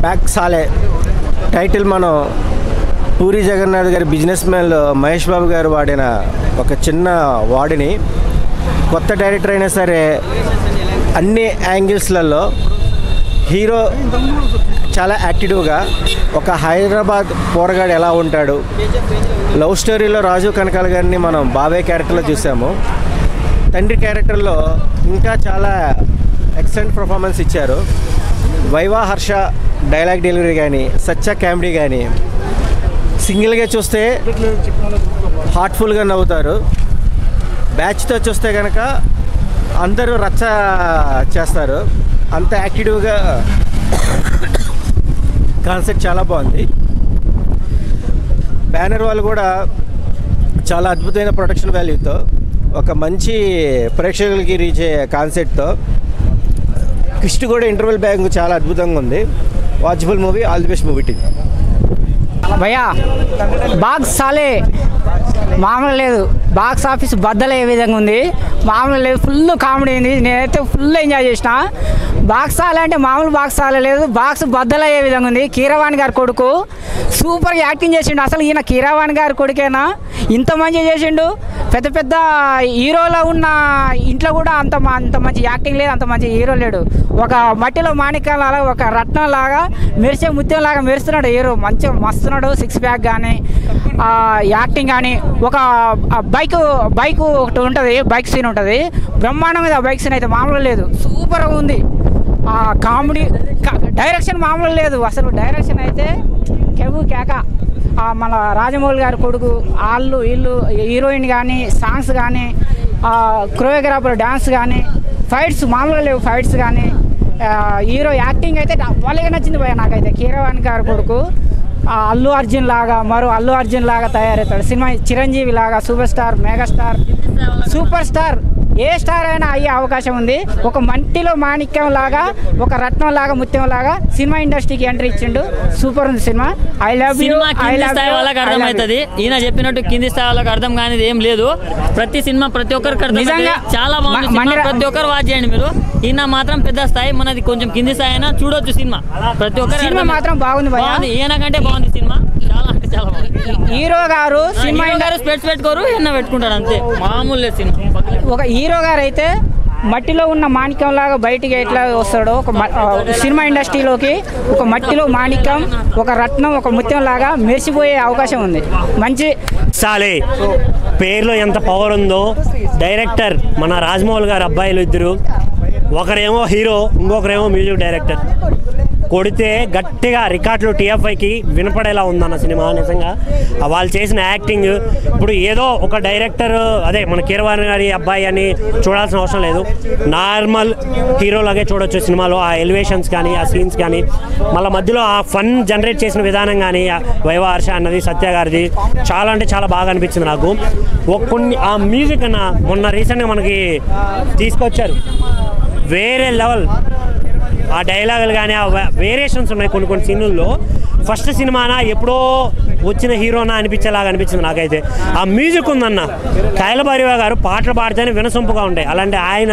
Back సాలే title మనం పూరి జగన్నాథ్ గారి బిజినెస్ మ్యాన్లో మహేష్ బాబు గారు వాడిన ఒక చిన్న వాడిని కొత్త డైరెక్టర్ అయినా సరే అన్ని యాంగిల్స్లలో హీరో చాలా యాక్టివ్గా ఒక హైదరాబాద్ పోరగాడు ఎలా ఉంటాడు, లవ్ స్టోరీలో రాజు కనకాల గారిని మనం బాబాయ్ క్యారెక్టర్లో చూసాము. తండ్రి క్యారెక్టర్లో ఇంకా చాలా ఎక్సలెంట్ పర్ఫార్మెన్స్ ఇచ్చారు. వైవా హర్ష డైలాగ్ డెలివరీ కానీ, సచ్చా కామెడీ కానీ సింగిల్గా చూస్తే హార్ట్ఫుల్గా నవ్వుతారు. బ్యాచ్తో చూస్తే కనుక అందరూ రచ్చ చేస్తారు. అంత యాక్టివ్గా కాన్సెప్ట్ చాలా బాగుంది. బ్యానర్ వాళ్ళు కూడా చాలా అద్భుతమైన ప్రొడక్షన్ వాల్యూతో ఒక మంచి ప్రేక్షకులకి రీచ్ అయ్యే కాన్సెప్ట్తో కిస్ట్ కూడా ఇంటర్వెల్ బ్యాంక్ చాలా అద్భుతంగా ఉంది. Watchable movie, all the best movie team. భయ్యా బాక్స్ సాలే మామూలు లేదు, బాక్స్ ఆఫీస్ బద్దలయ్యే విధంగా ఉంది. మామూలు లేదు, ఫుల్ కామెడీ ఉంది. నేనైతే ఫుల్ ఎంజాయ్ చేసిన. బాక్స్ సాలే అంటే మామూలు బాక్స్ సాలే లేదు, బాక్స్ బద్దలయ్యే విధంగా ఉంది. కీరవాణి గారి కొడుకు సూపర్గా యాక్టింగ్ చేసిండు. అసలు ఈయన కీరవాణి గారి కొడుకేనా ఇంత మంచిగా చేసిండు? పెద్ద పెద్ద హీరోలో ఉన్న ఇంట్లో కూడా అంత మంచి యాక్టింగ్ లేదు, అంత మంచి హీరో లేడు. ఒక మట్టిలో మాణిక్యం లాగా, ఒక రత్నం లాగా, మెరిసే ముత్యం లాగా మెరుస్తున్నాడు హీరో. మంచిగా మస్తున్నాడు. సిక్స్ ప్యాక్ కానీ, యాక్టింగ్ కానీ, ఒక బైక్ ఒకటి ఉంటుంది, బైక్ సీన్ ఉంటుంది. బ్రహ్మాండం మీద బైక్ సీన్ అయితే మామూలు లేదు, సూపర్గా ఉంది. కామెడీ డైరెక్షన్ మామూలు లేదు. అసలు డైరెక్షన్ అయితే కెవ్వు కేక. మన రాజమౌళి గారి కొడుకు వీళ్ళు హీరోయిన్ కానీ, సాంగ్స్ కానీ, కొరియోగ్రాఫర్ డ్యాన్స్ కానీ, ఫైట్స్ మామూలుగా లేవు. ఫైట్స్ కానీ హీరో యాక్టింగ్ అయితే వాళ్ళగా నచ్చింది భయ నాకైతే. కీరవాణి గారి కొడుకు అల్లు అర్జున్ లాగా, అల్లు అర్జున్ లాగా తయారవుతాడు. సినిమా చిరంజీవి లాగా super star, megastar, super star, ఏ స్టార్ అయినా అయ్యే అవకాశం ఉంది. ఒక మంటిలో మాణిక్యం లాగా, ఒక రత్నం లాగా, ముత్యం లాగా సినిమా ఇండస్ట్రీకి ఎంట్రీ ఇచ్చిండు. సూపర్ ఉంది సినిమా. I love you. వాళ్ళకి అర్థమవుతుంది. ఈయన చెప్పినట్టు కింది స్థాయి వాళ్ళకి అర్థం కానిది ఏం లేదు. ప్రతి సినిమా ప్రతి ఒక్కరికి నిజంగా చాలా బాగుంది. ప్రతి ఒక్కరు వాచ్ చేయండి మీరు. ఈయన మాత్రం పెద్ద స్థాయి, మనది కొంచెం కింది స్థాయి అయినా చూడొచ్చు సినిమా. ప్రతి ఒక్కరు సినిమా మాత్రం బాగుంది. ఈయన కంటే బాగుంది సినిమా, చాలా అంటే చాలా బాగుంది. హీరో గారు సినిమా స్పెట్స్ పెట్టుకోరు, ఎన్న పెట్టుకుంటారు అంతే, మామూలు లేదు సినిమా. ఒక హీరో గారు అయితే మట్టిలో ఉన్న మాణిక్యం లాగా బయటికి ఎట్లా వస్తాడో, ఒక సినిమా ఇండస్ట్రీలోకి ఒక మట్టిలో మాణిక్యం, ఒక రత్నం, ఒక ముత్యం లాగా మెరిసిపోయే అవకాశం ఉంది. మంచి సాలే పేరులో ఎంత పవర్ ఉందో. డైరెక్టర్ మన రాజమౌళి గారు అబ్బాయిలు ఇద్దరు, ఒకరేమో హీరో, ఇంకొకరేమో మ్యూజిక్ డైరెక్టర్. కొడితే గట్టిగా రికార్డులు టీఎఫ్ఐకి వినపడేలా ఉందన్న సినిమా. నిజంగా వాళ్ళు చేసిన యాక్టింగ్ ఇప్పుడు ఏదో ఒక డైరెక్టర్, అదే మన కీరవాణి గారి అబ్బాయి అని చూడాల్సిన అవసరం లేదు. నార్మల్ హీరోలాగే చూడొచ్చు సినిమాలో. ఆ ఎలివేషన్స్ కానీ, ఆ సీన్స్ కానీ, మళ్ళీ మధ్యలో ఆ ఫన్ జనరేట్ చేసిన విధానం కానీ, వైవా హర్ష అన్నది, సత్య గారిది చాలా అంటే చాలా బాగా అనిపించింది నాకు. కొన్ని ఆ మ్యూజిక్ అన్న మొన్న రీసెంట్గా మనకి తీసుకొచ్చారు, వేరే లెవెల్. ఆ డైలాగులు కానీ, ఆ వేరియేషన్స్ ఉన్నాయి కొన్ని సీన్లలో. ఫస్ట్ సినిమానా ఎప్పుడో వచ్చిన హీరోనా అనిపించేలాగా అనిపించింది నాకైతే. ఆ మ్యూజిక్ ఉందన్న, కైలభైరవ గారు పాటలు పాడితేనే వినసొంపుగా ఉంటాయి. అలాంటి ఆయన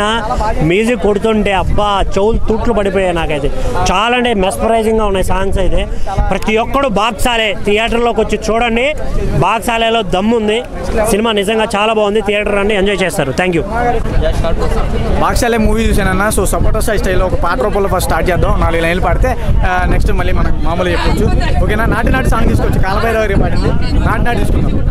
మ్యూజిక్ కొడుతుంటే అబ్బా చెవులు తుట్లు పడిపోయాయి నాకైతే. చాలా అంటే మెస్పరైజింగ్గా ఉన్నాయి సాంగ్స్ అయితే. ప్రతి ఒక్కడు బాక్సాలే థియేటర్లోకి వచ్చి చూడండి. బాక్సాలేలో దమ్ముంది సినిమా, నిజంగా చాలా బాగుంది. థియేటర్ రండి, ఎంజాయ్ చేస్తారు. Thank you. బాక్సాలే మూవీ చూశానన్న. సో సపోర్టర్ స్టైల్లో ఒక పాట రూపంలో ఫస్ట్ స్టార్ట్ చేద్దాం. 4 లైన్లు పాడితే నెక్స్ట్ మళ్ళీ మనం మామూలు చెప్పొచ్చు. ఓకేనా? నాటి సాంగ్ తీసుకోవచ్చు. కాలభైరవ గారి పాడింది, నాటి తీసుకుందాం.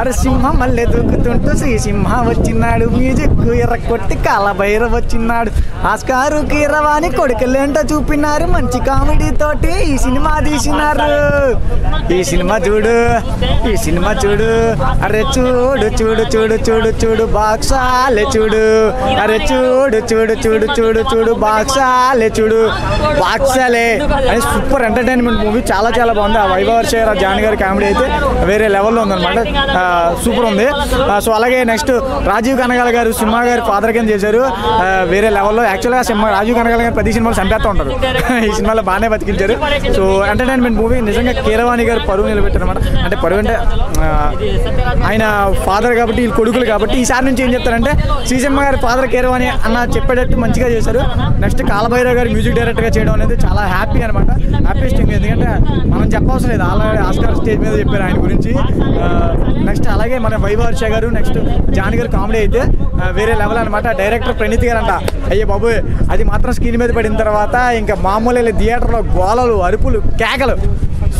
అరే సింహం మళ్ళీ దూకుతుంటూ సింహ వచ్చినాడు, మ్యూజిక్ ఎర్ర కొట్టి కాలభైరవ వచ్చినాడు, ఆస్కారు కీరవాణి కొడుకులేంటో చూపినారు, మంచి కామెడీ తోటి ఈ సినిమా తీసినారు. ఈ సినిమా చూడు, ఈ సినిమా చూడు, అరే చూడు చూడు చూడు చూడు చూడు బాక్సాలే చూడు, అరే చూడు చూడు చూడు చూడు చూడు బాక్సాలే చూడు. బాక్సాలే అని సూపర్ ఎంటర్టైన్మెంట్ మూవీ, చాలా చాలా బాగుంది. ఆ వైభవ హర్ష జాన్ గారి కామెడీ అయితే వేరే లెవెల్లో ఉందన్నమాట, సూపర్ ఉంది. సో అలాగే నెక్స్ట్ రాజీవ్ కనకాల గారు సినిమా గారి ఫాదర్ కింద చేశారు, వేరే లెవెల్లో. యాక్చువల్గా సినిమా రాజీవ్ కనకాల గారు ప్రతి సినిమాలు చంపేస్తూ ఉంటారు, ఈ సినిమాలో బాగానే బతికించారు. సో ఎంటర్టైన్మెంట్ మూవీ, నిజంగా కీరవాణి గారు పరువు నిలబెట్టారన్నమాట. అంటే పరువు అంటే ఆయన ఫాదర్ కాబట్టి, వీళ్ళు కొడుకులు కాబట్టి. ఈసారి నుంచి ఏం చెప్తారంటే శ్రీసింహ గారి ఫాదర్ కీరవాణి అన్న చెప్పేటట్టు మంచిగా చేశారు. నెక్స్ట్ కాలభైరవ గారి మ్యూజిక్ మ్యూజిక్ డైరెక్టర్గా చేయడం అనేది చాలా హ్యాపీ అనమాట. Happiest thing. ఎందుకంటే మనం చెప్పవసరం లేదు, ఆల్రెడీ ఆస్కార్ స్టేజ్ మీద చెప్పారు ఆయన గురించి. నెక్స్ట్ అలాగే మన వైవర్ష గారు, నెక్స్ట్ జాన్ గారు కామెడీ అయితే వేరే లెవెల్ అనమాట. డైరెక్టర్ ప్రణీత్ గారు అంట, అయ్యే బాబు అది మాత్రం స్క్రీన్ మీద పడిన తర్వాత ఇంకా మామూలు థియేటర్లో గోలలు, అరుపులు, కేకలు.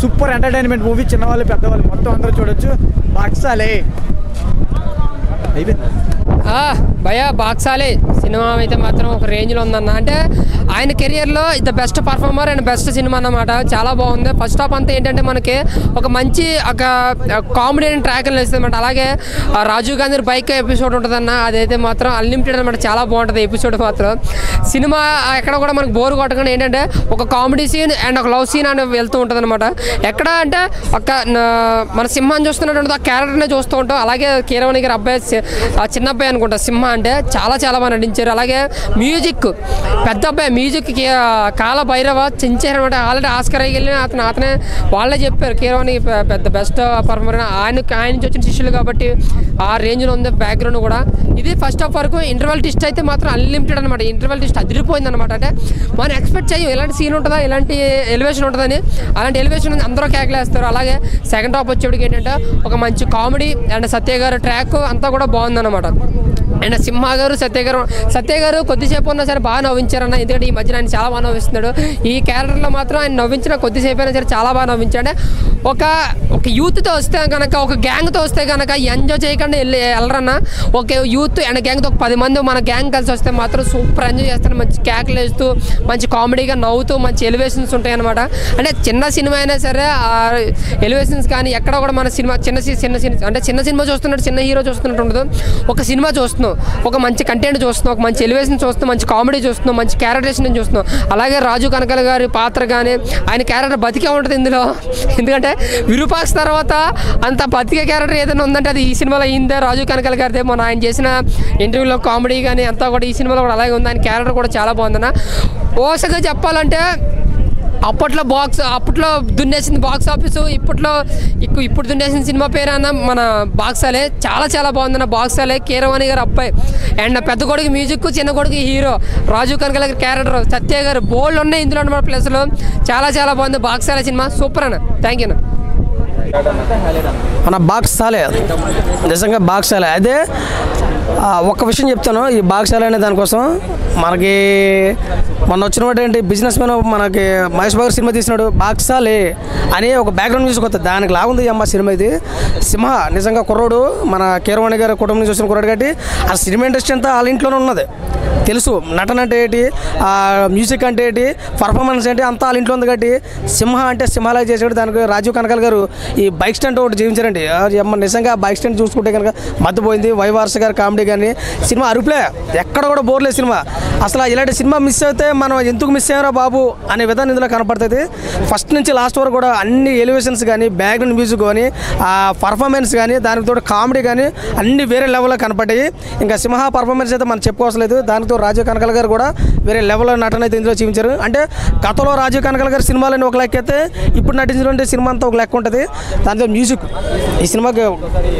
Super entertainment movie. చిన్నవాళ్ళు పెద్దవాళ్ళు మొత్తం అందరూ చూడొచ్చు. బాక్సాలే అయిపోయింది. భయ బాక్సాలే సినిమా అయితే మాత్రం ఒక రేంజ్లో ఉందన్న. అంటే ఆయన కెరియర్లో the best performer and best cinema అన్నమాట. చాలా బాగుంది. ఫస్ట్ హాఫ్ అంతా ఏంటంటే మనకి ఒక మంచి ఒక కామెడీ ట్రాక్ వేస్తుంది అనమాట. అలాగే రాజీవ్ గాంధీ బైక్ ఎపిసోడ్ ఉంటుందన్న, అదైతే మాత్రం అన్లిమిటెడ్ అనమాట. చాలా బాగుంటుంది ఎపిసోడ్ మాత్రం. సినిమా ఎక్కడ కూడా మనకు బోర్ కొట్టకుండా ఏంటంటే ఒక కామెడీ సీన్ అండ్ ఒక లవ్ సీన్ అని వెళ్తూ ఉంటుంది అనమాట. ఎక్కడ అంటే ఒక మన సింహాన్ని చూస్తున్నటువంటి ఆ క్యారెక్టర్నే చూస్తూ ఉంటాం. అలాగే కీరవాణి గారి అబ్బాయి, చిన్న అబ్బాయి అనుకుంటా సింహ, అంటే చాలా చాలా బాగా నటించారు. అలాగే మ్యూజిక్ పెద్ద అబ్బాయి మ్యూజిక్ కాల భైరవ చించారు అనమాట. ఆల్రెడీ ఆస్కర్ అయ్యి అతనే వాళ్ళే చెప్పారు కీరవాణి పెద్ద బెస్ట్ పర్ఫార్మర్. ఆయన నుంచి వచ్చిన శిష్యులు కాబట్టి ఆ రేంజ్లో ఉంది బ్యాక్గ్రౌండ్ కూడా. ఇది ఫస్ట్ హాఫ్ వరకు. ఇంటర్వల్ టిస్ట్ అయితే మాత్రం అన్లిమిటెడ్ అనమాట. ఇంటర్వల్ టిస్ట్ అదిరిపోయింది అనమాట. అంటే మనం ఎక్స్పెక్ట్ చేయం ఇలాంటి సీన్ ఉంటుందా, ఇలాంటి ఎలివేషన్ ఉంటుందని. అలాంటి ఎలివేషన్ అందరూ కేకలేస్తారు. అలాగే సెకండ్ హాఫ్ వచ్చేటికి ఏంటంటే ఒక మంచి కామెడీ అండ్ సత్య గారు ట్రాక్ అంతా కూడా బాగుందన్నమాట. అండ్ సింహ గారు, సత్య గారు కొద్దిసేపు ఉన్నా సరే బాగా నవ్వించారన్న. ఎందుకంటే ఈ మధ్యన ఆయన చాలా బాగా నవ్విస్తున్నాడు. ఈ క్యారెక్టర్లో మాత్రం ఆయన నవ్వించిన కొద్దిసేపు అయినా సరే చాలా బాగా నవ్వించాడు. ఒక యూత్తో వస్తే కనుక, ఒక గ్యాంగ్తో వస్తే కనుక ఎంజాయ్ చేయకుండా వెళ్ళరన్న. ఒక యూత్ అండ్ గ్యాంగ్తో ఒక 10 మంది మన గ్యాంగ్ కలిసి వస్తే మాత్రం సూపర్ ఎంజాయ్ చేస్తారు. మంచి కేకలు వేస్తూ, మంచి కామెడీగా నవ్వుతూ, మంచి ఎలివేషన్స్ ఉంటాయి అనమాట. అంటే చిన్న సినిమా అయినా సరే ఎలివేషన్స్ కానీ ఎక్కడ కూడా మన సినిమా చిన్న సినిమా చూస్తున్నట్టు, చిన్న హీరో చూస్తున్నట్టు ఉండదు. ఒక సినిమా చూస్తున్నాం, ఒక మంచి కంటెంట్ చూస్తున్నాం, ఒక మంచి ఎలివేషన్ చూస్తున్నాం, మంచి కామెడీ చూస్తున్నాం, మంచి క్యారెక్టరేషన్ చూస్తున్నాం. అలాగే రాజు కనకాల గారి పాత్ర కానీ ఆయన క్యారెక్టర్ బతికే ఉంటుంది ఇందులో. ఎందుకంటే విరూపాక్ష తర్వాత అంత బతికే క్యారెక్టర్ ఏదైనా ఉందంటే అది ఈ సినిమాలో అయిందే రాజు కనకాల గారిదే. మన ఆయన చేసిన ఇంటర్వ్యూలో కామెడీ కానీ అంతా కూడా ఈ సినిమాలో కూడా అలాగే ఉంది. ఆయన క్యారెక్టర్ కూడా చాలా బాగుందన్న. ఓసగా చెప్పాలంటే అప్పట్లో దున్నేసింది బాక్స్ ఆఫీసు, ఇప్పుడు దున్నేసిన సినిమా పేరు అన్న మన బాక్సాలే. చాలా చాలా బాగుందన్న బాక్సాలే. కీరవాణి గారు అబ్బాయి అండ్ పెద్ద కొడుకు మ్యూజిక్, చిన్న కొడుకు హీరో, రాజీవ్ కనకాల గారి క్యారెక్టర్, సత్య గారు బోల్డ్ ఉన్నాయి ఇందులో అన్నమాట. ప్లస్లో చాలా చాలా బాగుంది బాక్సాలే సినిమా. సూపర్ అన్న. థ్యాంక్ యూ అన్న. మన బాక్సాలే నిజంగా బాక్సాలే. అదే ఒక్క విషయం చెప్తాను. ఈ బాక్సాలే అనే దానికోసం మనకి మొన్న వచ్చినటువంటి ఏంటి బిజినెస్ మ్యాన్ మనకి మహేష్ బాబు సినిమా తీసినాడు బాక్సాలే అని ఒక బ్యాక్గ్రౌండ్ మ్యూజిక్ వస్తుంది. దానికి లాగుంది అమ్మ సినిమా. ఇది సింహ నిజంగా కుర్రోడు, మన కీరవాణి గారి కుటుంబం నుంచి వచ్చిన కుర్రాడు కాబట్టి ఆ సినిమా ఇండస్ట్రీ అంతా వాళ్ళ ఇంట్లోనే ఉన్నది. తెలుసు నటన అంటే ఏంటి, మ్యూజిక్ అంటే ఏంటి, పర్ఫార్మెన్స్ ఏంటి అంతా వాళ్ళ ఇంట్లో ఉంది కాబట్టి సింహ అంటే సింహాలాగా చేసాడు. దానికి రాజీవ్ కనకాల గారు ఈ బైక్ స్టంట్ ఒకటి జీవించారండి. నిజంగా బైక్ స్టంట్ చూసుకుంటే కనుక మధ్యపోయింది. వైవర్ష గారి కామెడీ కానీ సినిమా అరుపులే, ఎక్కడ కూడా బోర్లేదు సినిమా. అసలు ఇలాంటి సినిమా మిస్ అయితే మనం ఎందుకు మిస్ అయ్యారా బాబు అనే విధానం ఇందులో కనపడుతుంది. ఫస్ట్ నుంచి లాస్ట్ వరకు కూడా అన్ని ఎలివేషన్స్ కానీ, బ్యాక్గ్రౌండ్ మ్యూజిక్ కానీ, పర్ఫార్మెన్స్ కానీ, దానికి తోడు కామెడీ కానీ అన్ని వేరే లెవెల్లో కనపడ్డాయి. ఇంకా సింహ పర్ఫార్మెన్స్ అయితే మనం చెప్పుకోవట్లేదు. దానితో రాజీవ్ కనకాల గారు కూడా వేరే లెవెల్లో నటన అయితే ఇందులో చూపించారు. అంటే గతంలో రాజీవ్ కనకాల గారి సినిమాలని ఒక లెక్క అయితే ఇప్పుడు నటించినటువంటి సినిమా అంతా ఒక లెక్క ఉంటుంది. దాంతో మ్యూజిక్ ఈ సినిమాకి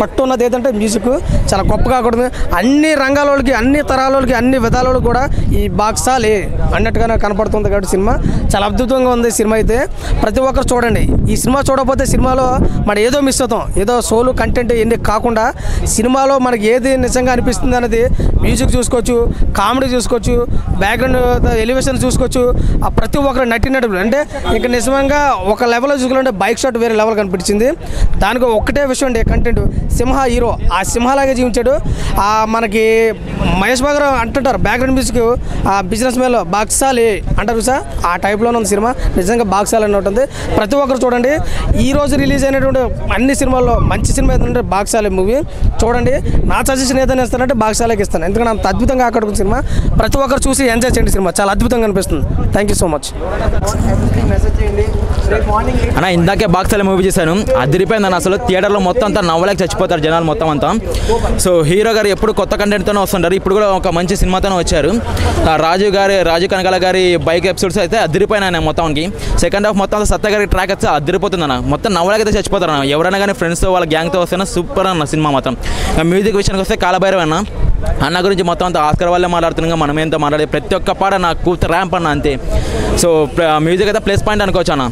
పట్టు ఉన్నది ఏంటంటే మ్యూజిక్ చాలా గొప్పగా ఉంటుంది. అన్ని రంగాల వాళ్ళకి, అన్ని తరాల వాళ్ళకి, అన్ని విధాల వాళ్ళకి కూడా ఈ బాక్సాలే అన్నట్టుగానే కనపడుతుంది కాబట్టి సినిమా చాలా అద్భుతంగా ఉంది. సినిమా అయితే ప్రతి ఒక్కరు చూడండి. ఈ సినిమా చూడకపోతే సినిమాలో మనం ఏదో మిస్ అవుతాం. ఏదో సోలు కంటెంట్ ఎన్ని కాకుండా సినిమాలో మనకి ఏది నిజంగా అనిపిస్తుంది అనేది మ్యూజిక్ చూసుకోవచ్చు, కామెడీ చూసుకోవచ్చు, బ్యాక్గ్రౌండ్ ఎలివేషన్ చూసుకోవచ్చు. ఆ ప్రతి ఒక్కరు నటినట్టు అంటే ఇంకా నిజంగా ఒక లెవెల్లో చూసుకోవాలంటే బైక్ షాట్ వేరే లెవెల్ కనిపించింది. దానికి ఒక్కటే విషయం అండి కంటెంట్. సింహ హీరో ఆ సింహలాగే జీవించాడు. మనకి మహేష్ బాబు గారు అంటుంటారు బ్యాక్గ్రౌండ్ మ్యూజిక్ బిజినెస్ మ్యాన్లో బాక్సాలే అంటారు సార్, ఆ టైప్లోనే ఉంది సినిమా. నిజంగా బాక్సాలే అని ఉంటుంది. ప్రతి ఒక్కరు చూడండి. ఈరోజు రిలీజ్ అయినటువంటి అన్ని సినిమాల్లో మంచి సినిమా ఏదంటే బాక్సాలే మూవీ చూడండి. నా సజెషన్ ఏదైనా ఇస్తానంటే బాక్సాలేకి ఇస్తాను. ఎందుకంటే అంత అద్భుతంగా ఆకట్టుకున్న సినిమా. ప్రతి ఒక్కరు చూసి ఎంజాయ్ చేయండి. సినిమా చాలా అద్భుతంగా అనిపిస్తుంది. థ్యాంక్ యూ సో మచ్ అన్న. ఇందాకే బాక్సాలే మూవీ చేశాను, అదిరిపోయింది అసలు. థియేటర్లో మొత్తం అంతా నవ్వలేక చచ్చిపోతారు జనాలు మొత్తం అంతా. సో హీరో గారు ఎప్పుడు కొత్త కంటెంట్తోనే వస్తుంటారు. ఇప్పుడు కూడా ఒక మంచి సినిమాతోనే వచ్చారు. రాజు కనకాల గారి బైక్ ఎపిసోడ్స్ అయితే అదిరిపోయినాయి మొత్తానికి. సెకండ్ హాఫ్ మొత్తం సత్య గారి ట్రాక్ అయితే అదిరిపోతుంది అన్న. మొత్తం నవ్వలేకైతే చచ్చిపోతారు అన్న. ఎవరైనా కానీ ఫ్రెండ్స్తో వాళ్ళ గ్యాంగ్తో వస్తేనే సూపర్ అన్న సినిమా మొత్తం. మ్యూజిక్ విషయానికి వస్తే కాలభైరవ అన్న అన్న గురించి మొత్తం అంతా ఆస్కర్ వల్లే మాట్లాడుతున్నాగా మనం ఏంతో మాట్లాడే ప్రతి ఒక్క పాట నాకు ర్యాంప్ అన్న అంతే. సో మ్యూజిక్ అయితే ప్లస్ పాయింట్ అనుకోవచ్చు అన్న.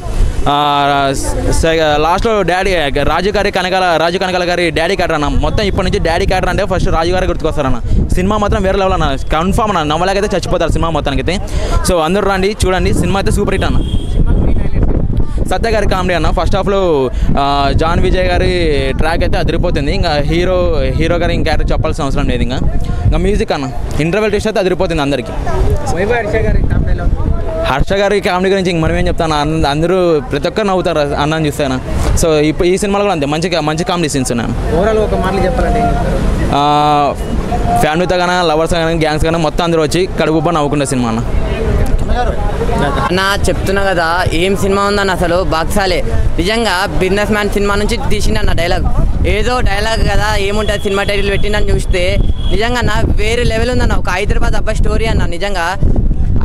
లాస్ట్లో డాడీ రాజు కనకాల గారి డాడీ క్యారెక్టర్ అన్న. మొత్తం ఇప్పటి నుంచి డాడీ క్యారెక్టర్ అంటే ఫస్ట్ రాజు గారి గుర్తుకొస్తారన్న. సినిమా మాత్రం వేరే లెవెల్ అన్న, కన్ఫామ్ అన్న. నవ్వలేకైతే చచ్చిపోతారు సినిమా మొత్తానికి అయితే. సో అందరూ రండి చూడండి, సినిమా అయితే సూపర్ హిట్ అన్న. సత్య గారి కామెడీ అన్న. ఫస్ట్ హాఫ్లో జాన్ విజయ్ గారి ట్రాక్ అయితే అదిరిపోతుంది. ఇంకా హీరో గారి ఇంకా క్యారెక్టర్ చెప్పాల్సిన అవసరం లేదు. ఇంకా మ్యూజిక్ అన్న ఇంటర్వెల్ టెస్ట్ అయితే అదిరిపోతుంది అందరికీ. హర్ష గారి కామెడీ గురించి ఇంక మనం ఏం చెప్తాను, అందరూ ప్రతి ఒక్కరు నవ్వుతారు అన్నని చూస్తాను. సో ఇప్పుడు ఈ సినిమాలో కూడా అంతే మంచి కామెడీ సీన్స్ ఉన్నాను. ఓవరాల్ ఒక మాటలు చెప్పాలంటే ఫ్యామిలీతో కానీ లవర్స్ కానీ గ్యాంగ్స్ కానీ మొత్తం అందరూ వచ్చి కడుపుబ్బా నవ్వుకునే సినిమా అన్న. అన్న చెప్తున్నా కదా ఏం సినిమా ఉందన్న, అసలు బాక్సాలే. నిజంగా బిజినెస్ మ్యాన్ సినిమా నుంచి తీసిండన్న డైలాగ్. ఏదో డైలాగ్ కదా ఏముంటుంది సినిమా టైటిల్ పెట్టిందని చూస్తే నిజంగా అన్న వేరే లెవెల్ ఉందన్న. ఒక హైదరాబాద్ అబ్బాయి స్టోరీ అన్న. నిజంగా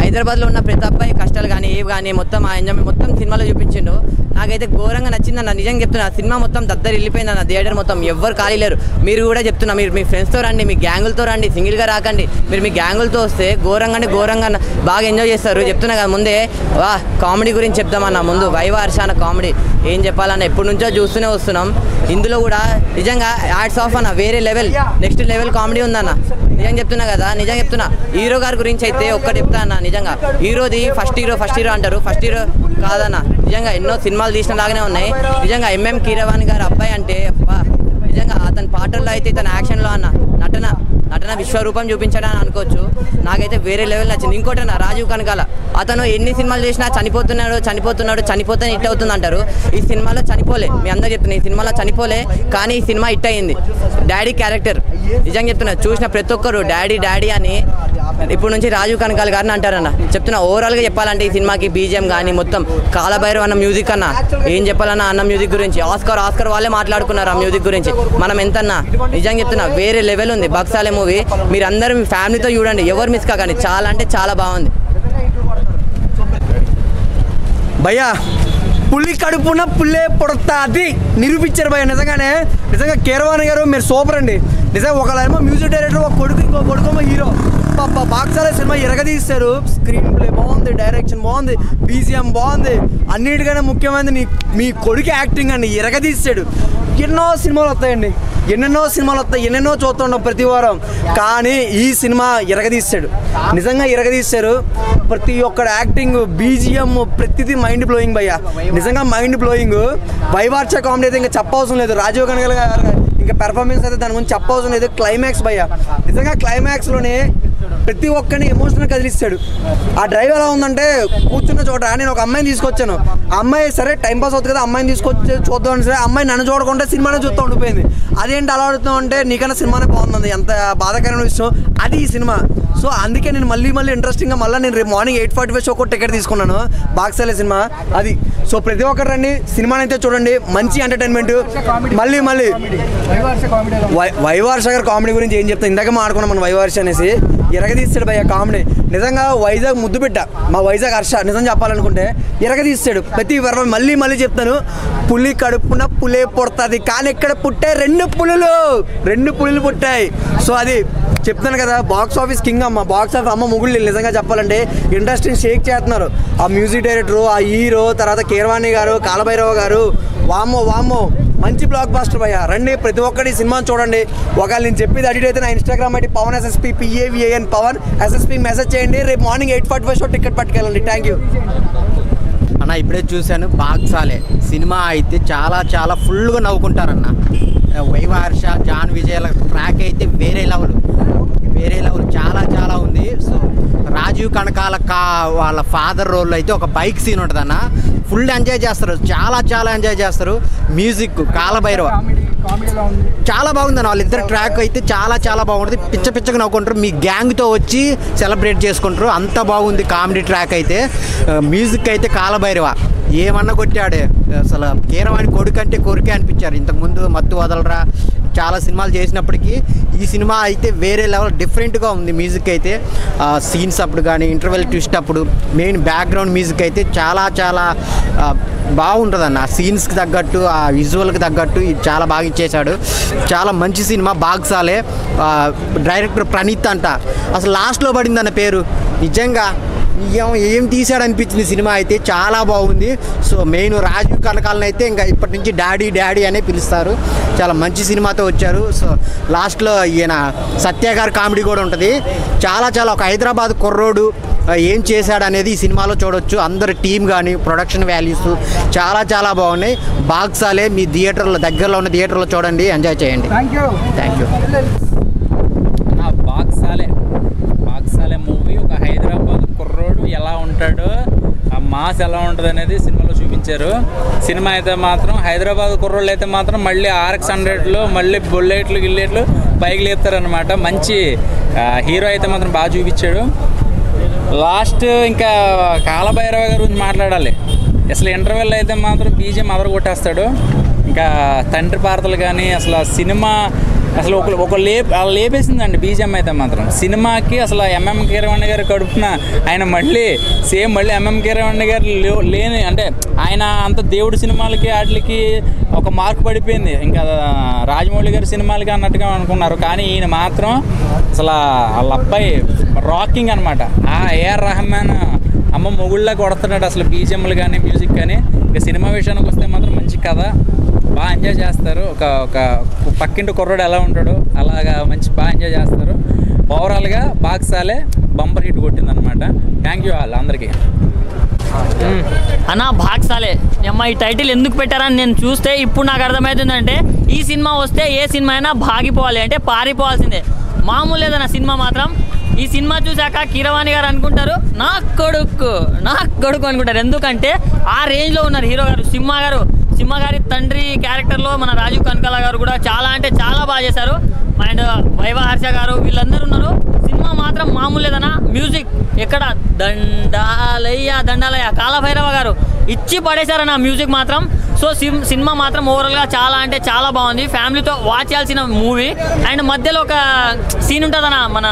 హైదరాబాద్లో ఉన్న ప్రతి అబ్బాయి కష్టాలు కానీ ఏవి కానీ మొత్తం ఆ ఎంజాయ్ మొత్తం సినిమాలో చూపించిండు. నాకైతే ఘోరంగా నచ్చిందన్న. నిజంగా చెప్తున్నా సినిమా మొత్తం దద్దరు వెళ్ళిపోయిందన్న. థియేటర్ మొత్తం ఎవ్వరు ఖాళీ లేరు. మీరు కూడా చెప్తున్నా, మీరు మీ ఫ్రెండ్స్తో రండి, మీ గ్యాంగులతో రండి, సింగిల్గా రాకండి. మీరు మీ గ్యాంగులతో వస్తే ఘోరంగా బాగా ఎంజాయ్ చేస్తారు. చెప్తున్నా కదా ముందే. కామెడీ గురించి చెప్తామన్న. ముందు వైవార్ష అన్న కామెడీ ఏం చెప్పాలన్న, ఎప్పటి నుంచో చూస్తూనే వస్తున్నాం. ఇందులో కూడా నిజంగా యాడ్స్ ఆఫ్ అన్న, వేరే లెవెల్ నెక్స్ట్ లెవెల్ కామెడీ ఉందన్న. నిజంగా చెప్తున్నా కదా, నిజంగా చెప్తున్నా. హీరో గారి గురించి అయితే ఒక్కటి చెప్తా అన్న. నిజంగా హీరోది ఫస్ట్ హీరో అంటారు, ఫస్ట్ హీరో కాదన్న. నిజంగా ఎన్నో సినిమాలు తీసిన లాగానే ఉన్నాయి. నిజంగా ఎంఎం కీరవాణి గారు అబ్బాయి అంటే నిజంగా అతని పాటల్లో అయితే తన యాక్షన్లో అన్న నటన విశ్వరూపం చూపించాడని అనుకోవచ్చు. నాకైతే వేరే లెవెల్ నచ్చింది. ఇంకోటి అన్న రాజీవ్ కనకాల, అతను ఎన్ని సినిమాలు చేసినా చనిపోతే హిట్ అవుతుంది అంటారు. ఈ సినిమాలో చనిపోలే. మీ అందరూ చెప్తున్నా ఈ సినిమాలో చనిపోలే, కానీ ఈ సినిమా హిట్ అయ్యింది. డాడీ క్యారెక్టర్ నిజంగా చెప్తున్నా, చూసిన ప్రతి ఒక్కరు డాడీ అని ఇప్పుడు నుంచి రాజీవ్ కనకాల గారిని అంటారన్న. చెప్తున్నా ఓవరాల్గా చెప్పాలంటే ఈ సినిమాకి బీజిఎం కానీ మొత్తం కాలభైరవ్ అన్న మ్యూజిక్ అన్న. ఏం చెప్పాలన్నా అన్న మ్యూజిక్ గురించి ఆస్కర్ వాళ్ళే మాట్లాడుకున్నారు ఆ మ్యూజిక్ గురించి. మనం ఎంతన్నా నిజంగా చెప్తున్నా వేరే లెవెల్ ఉంది బాక్సాలే మూవీ. మీరు అందరూ మీ ఫ్యామిలీతో చూడండి, ఎవరు మిస్ కాకండి. చాలా అంటే చాలా బాగుంది భయ్యా. పులి కడుపున పుల్లే పొడతాది నిరూపించారు భయ్య. నిజంగా కీరవాణి గారు మీరు సూపర్ అండి. నిజంగా ఒకళ్ళేమో మ్యూజిక్ డైరెక్టర్, ఒక కొడుకు, ఇంకో కొడుకేమో హీరో. బాక్సాలే సినిమా ఎరగదీస్తారు. స్క్రీన్ ప్లే బాగుంది, డైరెక్షన్ బాగుంది, బీజిఎం బాగుంది. అన్నిటికన్నా ముఖ్యమైనది మీ కొడుకు యాక్టింగ్ అండి, ఎరగదీస్తాడు. ఎన్నెన్నో సినిమాలు వస్తాయి, ఎన్నెన్నో చూస్తుంటాం ప్రతి వారం. కానీ ఈ సినిమా నిజంగా ఎరగదీశారు. ప్రతి ఒక్కడు యాక్టింగ్, బీజిఎం, ప్రతిదీ మైండ్ బ్లోయింగ్ భయ్య. నిజంగా మైండ్ బ్లోయింగ్. వైవార్ష కామెడీ అయితే ఇంకా చెప్పవసరం లేదు. రాజీవ్ కనకాల గారు ఇంకా పెర్ఫార్మెన్స్ అయితే దాని గురించి చెప్పవసరం లేదు. క్లైమాక్స్ భయ్య, నిజంగా క్లైమాక్స్లోనే ప్రతి ఒక్కరిని ఎమోషనల్ కదిలిస్తాడు. ఆ డ్రైవ్ ఎలా ఉందంటే, కూర్చున్న చోట నేను ఒక అమ్మాయిని తీసుకొచ్చాను. ఆ అమ్మాయి సరే టైంపాస్ అవుతుంది కదా, అమ్మాయిని తీసుకొచ్చి చూద్దామని సరే అమ్మాయి నన్ను చూడకుండా సినిమానే చూస్తూ ఉండిపోయింది. అదేంటి అలా అడుగుతాం అంటే, నీకన్నా సినిమానే బాగుంది, ఎంత బాధాకరమైన విషయం అది ఈ సినిమా. సో అందుకే నేను మళ్ళీ ఇంట్రెస్టింగ్గా నేను రేపు మార్నింగ్ 8:45 షోకి టికెట్ తీసుకున్నాను బాక్సాలే సినిమా అది. సో ప్రతి ఒక్కరు రండి, సినిమాని అయితే చూడండి, మంచి ఎంటర్టైన్మెంట్. మళ్ళీ వైవార్ష గారి కామెడీ గురించి ఏం చెప్తాను, ఇందాక మాట్లాడుకున్నాం మన వైవార్ష అనేసి. ఎరగదీస్తాడు భయ్య కామెడీ. నిజంగా వైజాగ్ ముద్దు బిడ్డ మా వైజాగ్ హర్ష. నిజం చెప్పాలనుకుంటే ఎరగదీస్తాడు ప్రతి వరం. మళ్ళీ చెప్తాను, పులి కడుపున పులే పుడతాది, కానీ ఇక్కడ పుట్టాయి రెండు పులులు పుట్టాయి. సో అది చెప్తాను కదా, బాక్స్ ఆఫీస్ కింగ్ అమ్మ, బాక్స్ ఆఫీస్ అమ్మ ముగుళ్ళు. నిజంగా చెప్పాలంటే ఇండస్ట్రీని షేక్ చేస్తున్నారు. ఆ మ్యూజిక్ డైరెక్టరు, ఆ హీరో, తర్వాత కీరవాణి గారు, కాలభైరవ గారు, వామ్మో మంచి బ్లాక్ బాస్టర్ భయ్య. రండి ప్రతి ఒక్కటి సినిమాని చూడండి. ఒకవేళ నేను చెప్పేది అడిట్ అయితే నా Instagram ID Pavan SSP PAVAN Pavan SSP message చేయండి. రేపు మార్నింగ్ 8:45 షో టికెట్ పట్టుకెళ్ళండి. థ్యాంక్ యూ అన్న. ఇప్పుడే చూశాను బాక్సాలే సినిమా అయితే చాలా ఫుల్గా నవ్వుకుంటారన్న. వైవార్ష, జాన్ విజయల ట్రాక్ అయితే వేరే లెవెల్ చాలా ఉంది. సో రాజీవ్ కనకాల వాళ్ళ ఫాదర్ రోల్ అయితే ఒక బైక్ సీన్ ఉంటుందన్న. ఫుల్ ఎంజాయ్ చేస్తారు, చాలా ఎంజాయ్ చేస్తారు. మ్యూజిక్ కాలభైరవ చాలా బాగుందన్న. వాళ్ళిద్దరు ట్రాక్ అయితే చాలా బాగుంటుంది. పిచ్చగా నవ్వుకుంటారు. మీ గ్యాంగ్తో వచ్చి సెలబ్రేట్ చేసుకుంటారు. అంత బాగుంది కామెడీ ట్రాక్ అయితే. మ్యూజిక్ అయితే కాలభైరవ ఏమన్నా కొట్టాడే. అసలు కీరవాణి కొడుకంటే కొరికే అనిపించారు. ఇంతకుముందు మత్తు వదలరా చాలా సినిమాలు చేసినప్పటికీ ఈ సినిమా అయితే వేరే లెవెల్ డిఫరెంట్గా ఉంది. మ్యూజిక్ అయితే సీన్స్ అప్పుడు కానీ ఇంటర్వెల్ ట్విస్ట్ అప్పుడు మెయిన్ బ్యాక్గ్రౌండ్ మ్యూజిక్ అయితే చాలా బాగుంటుంది అన్న. ఆ సీన్స్కి తగ్గట్టు, ఆ విజువల్కి తగ్గట్టు ఇది చాలా బాగా ఇచ్చేశాడు. చాలా మంచి సినిమా బాక్సాలే. డైరెక్టర్ ప్రణీత్ అంట, అసలు లాస్ట్లో పడింది అన్న పేరు. నిజంగా ఏం తీసాడనిపించింది సినిమా అయితే, చాలా బాగుంది. సో మెయిన్ రాజీవ్ కనకాలను అయితే ఇంకా ఇప్పటి నుంచి డాడీ డాడీ అనే పిలుస్తారు. చాలా మంచి సినిమాతో వచ్చారు. సో లాస్ట్లో ఈయన సత్య గారి కామెడీ కూడా ఉంటుంది. చాలా ఒక హైదరాబాద్ కుర్రోడు ఏం చేశాడు అనేది ఈ సినిమాలో చూడొచ్చు. అందరు టీం కానీ ప్రొడక్షన్ వాల్యూస్ చాలా బాగున్నాయి. బాక్సాలే మీ థియేటర్లో, దగ్గరలో ఉన్న థియేటర్లో చూడండి, ఎంజాయ్ చేయండి. Thank you. బాక్సాలే మూవీ ఒక హైదరాబాద్ కుర్రోడు ఎలా ఉంటాడో, ఆ మాస్ ఎలా ఉంటుంది అనేది సినిమాలో చూపించారు. సినిమా అయితే మాత్రం హైదరాబాద్ కుర్రోళ్ళు అయితే మాత్రం మళ్ళీ RX 100లో మళ్ళీ బుల్లెట్లు పైకి లేపుతారనమాట. మంచి హీరో అయితే మాత్రం బాగా చూపించాడు. లాస్ట్ ఇంకా కాలభైరవ గారి గురించి మాట్లాడాలి. అసలు ఇంటర్వెల్ అయితే మాత్రం BGM అదర కొట్టేస్తాడు. ఇంకా తండ్రి పాత్రలు కానీ అసలు సినిమా అసలు ఒక లేపేసిందండి BGM అయితే మాత్రం. సినిమాకి అసలు MM కీరవాణి గారు కడుపున ఆయన మళ్ళీ MM కీరవాణి గారు లేని, అంటే ఆయన అంత దేవుడి సినిమాలకి వాటికి ఒక మార్కు పడిపోయింది. ఇంకా రాజమౌళి గారి సినిమాలకి అన్నట్టుగా అనుకున్నారు. కానీ ఈయన మాత్రం అసలు వాళ్ళ అబ్బాయి రాకింగ్ అనమాట. AR రెహమాన్ అమ్మ మొగుళ్ళ కొడుతున్నాడు అసలు BGMలు కానీ మ్యూజిక్ కానీ. ఇక సినిమా విషయానికి వస్తే మాత్రం మంచి కథ, బాగా ఎంజాయ్ చేస్తారు. ఒక పక్కింటి కుర్రోడు ఎలా ఉంటాడో అలాగా బాగా ఎంజాయ్ చేస్తారు. ఓవరాల్గా బాక్సాలే బంపర్ హిట్ కొట్టిందనమాట. థ్యాంక్ యూ అందరికీ. అన్న బాక్సాలే అమ్మ ఈ టైటిల్ ఎందుకు పెట్టారని నేను చూస్తే ఇప్పుడు నాకు అర్థమవుతుందంటే, ఈ సినిమా వస్తే ఏ సినిమా అయినా భాగిపోవాలి, అంటే పారిపోవాల్సిందే. మామూలు లేదన్న సినిమా మాత్రం. ఈ సినిమా చూశాక కీరవాణి గారు అనుకుంటారు నా కొడుకు అనుకుంటారు. ఎందుకంటే ఆ రేంజ్లో ఉన్నారు హీరో గారు. సింహ గారి తండ్రి క్యారెక్టర్లో మన రాజీవ్ కనకాల గారు కూడా చాలా బాగా చేశారు. అండ్ వైవ హర్ష గారు వీళ్ళందరూ ఉన్నారు. సినిమా మాత్రం మామూలు లేదన్నా. మ్యూజిక్ ఎక్కడ దండాలయ్య కాలభైరవ గారు ఇచ్చి పడేశారన్న మ్యూజిక్ మాత్రం. సో సినిమా మాత్రం ఓవరాల్గా చాలా బాగుంది. ఫ్యామిలీతో వాచ్ చేయాల్సిన మూవీ. అండ్ మధ్యలో ఒక సీన్ ఉంటుందన్న, మన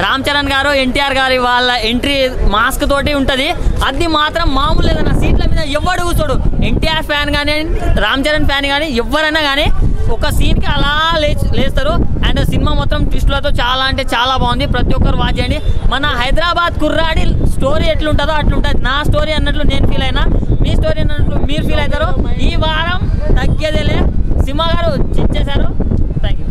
రామ్ చరణ్ గారు NTR గారి వాళ్ళ ఎంట్రీ మాస్క్ తోటి ఉంటుంది. అది మాత్రం మామూలు లేదన్న. సీట్ల మీద ఎవడు కూర్చోడు, NTR ఫ్యాన్ కానీ రామ్ చరణ్ ఫ్యాన్ కానీ ఎవరైనా కానీ ఒక సీన్కి అలా లేస్తారు. అండ్ సినిమా మొత్తం ట్విస్టులతో చాలా బాగుంది. ప్రతి ఒక్కరు వాచ్ చేయండి. మన హైదరాబాద్ కుర్రాడి స్టోరీ ఎట్లుంటుందో అట్లుంటుంది. నా స్టోరీ అన్నట్లు నేను ఫీల్ అయినా, మీ స్టోరీ అన్నట్లు మీరు ఫీల్ అవుతారు. ఈ వారం తగ్గేదేలే. సింహ గారు చిచ్చేశారు. థ్యాంక్ యూ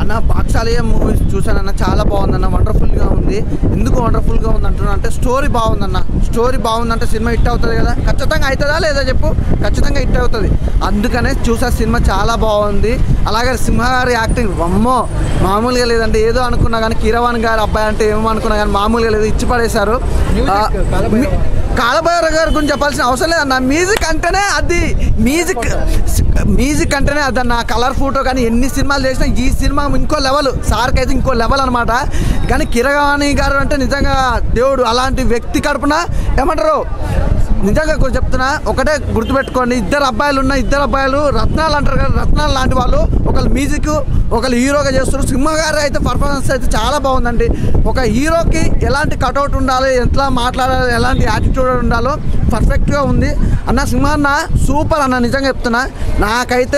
అన్న. బాక్సాలే మూవీస్ చూసానన్న, చాలా బాగుందన్న. వండర్ఫుల్గా ఉంది. ఎందుకు వండర్ఫుల్గా ఉంది అంటున్నా అంటే స్టోరీ బాగుందన్న. స్టోరీ బాగుందంటే సినిమా హిట్ అవుతుంది కదా. ఖచ్చితంగా అవుతుందా లేదా చెప్పు? ఖచ్చితంగా హిట్ అవుతుంది. అందుకనే చూసా సినిమా చాలా బాగుంది. అలాగే సింహ గారి యాక్టింగ్ మామూలుగా లేదంటే. ఏదో అనుకున్నా కానీ కీరవాణి గారి అబ్బాయి అంటే ఏమో అనుకున్నా కానీ మామూలుగా లేదు, ఇచ్చి పడేశారు. కాలభైరవ గారి గురించి చెప్పాల్సిన అవసరం లేదన్న. మ్యూజిక్ అంటేనే అదన్న. కలర్ ఫోటో కానీ ఎన్ని సినిమాలు చేసినా ఈ సినిమా ఇంకో లెవెల్. సార్కి అయితే ఇంకో లెవెల్ అనమాట. కానీ కీరవాణి గారు అంటే నిజంగా దేవుడు. అలాంటి వ్యక్తి కడుపున ఏమంటారు, నిజంగా చెప్తున్నా, ఒకటే గుర్తుపెట్టుకోండి. ఇద్దరు అబ్బాయిలు రత్నాలు అంటారు కదా, రత్నాలు లాంటి వాళ్ళు. ఒకళ్ళు మ్యూజిక్, ఒకళ్ళు హీరోగా చేస్తారు. సింహ గారు అయితే పర్ఫార్మెన్స్ అయితే చాలా బాగుందండి. ఒక హీరోకి ఎలాంటి కటౌట్ ఉండాలి, ఎట్లా మాట్లాడాలి, ఎలాంటి యాటిట్యూడ్ ఉండాలో పర్ఫెక్ట్గా ఉంది అన్న. సింహ అన్న సూపర్ అన్న. నిజంగా చెప్తున్నా, నాకైతే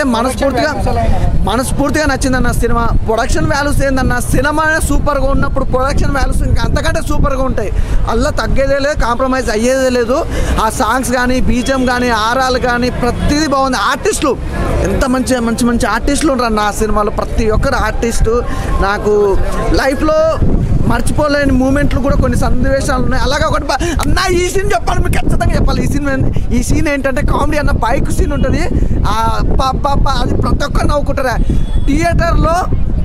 మనస్ఫూర్తిగా నచ్చిందన్న సినిమా. ప్రొడక్షన్ వాల్యూస్ ఏందన్న, సినిమా సూపర్గా ఉన్నప్పుడు ప్రొడక్షన్ వాల్యూస్ ఇంకా అంతకంటే సూపర్గా ఉంటాయి. అలా తగ్గేదే లేదు, కాంప్రమైజ్ అయ్యేదే లేదు. ఆ సాంగ్స్ కానీ, BGM కానీ, ఆరాలు కానీ ప్రతిదీ బాగుంది. ఆర్టిస్టులు ఎంత మంచి ఆర్టిస్టులు ఉన్నారు నా సినిమాలో. ప్రతి ఒక్కరు ఆర్టిస్టు నాకు లైఫ్లో మర్చిపోలేని మూమెంట్లు కూడా కొన్ని సన్నివేశాలు ఉన్నాయి. అలాగే ఒకటి అన్న ఈ సీన్ చెప్పాలి, మీకు ఖచ్చితంగా చెప్పాలి. ఈ సీన్ ఏంటంటే కామెడీ అన్న. బైక్ సీన్ ఉంటుంది, అది ప్రతి ఒక్కరు నవ్వుకుంటారు. థియేటర్లో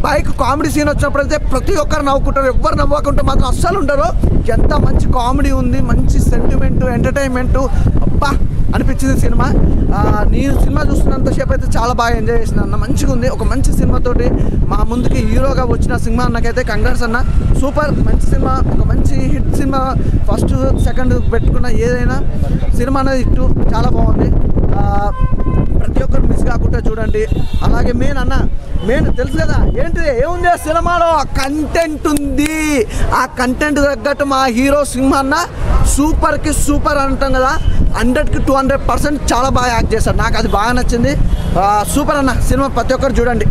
బైక్ కామెడీ సీన్ వచ్చినప్పుడు అయితే ప్రతి ఒక్కరు నవ్వుకుంటారు. ఎవ్వరు నవ్వకుంటే మాత్రం అస్సలు ఉండరు. ఎంత మంచి కామెడీ ఉంది, మంచి సెంటిమెంట్, ఎంటర్టైన్మెంట్ అబ్బా అనిపించింది సినిమా. నేను సినిమా చూస్తున్నంతసేపు అయితే చాలా బాగా ఎంజాయ్ చేసిన అన్న. మంచిగా ఉంది. ఒక మంచి సినిమాతోటి మా ముందుకి హీరోగా వచ్చిన సింహ అన్నకైతే కంగ్రాట్స్ అన్న. సూపర్ మంచి సినిమా, ఒక మంచి హిట్ సినిమా. ఫస్ట్ సెకండ్ పెట్టుకున్న ఏదైనా సినిమా అనేది ఇటు చాలా బాగుంది. ప్రతి ఒక్కరు మిస్ కాకుండా చూడండి. అలాగే మెయిన్ తెలుసు కదా ఏంటిది ఏముంది సినిమాలో కంటెంట్ ఉంది. ఆ కంటెంట్ తగ్గట్టు మా హీరో సింహన్న సూపర్కి సూపర్ అంటాం కదా, 100కి 200% చాలా బాగా యాక్ట్ చేశారు. నాకు అది బాగా నచ్చింది. సూపర్ అన్న సినిమా, ప్రతి ఒక్కరు చూడండి.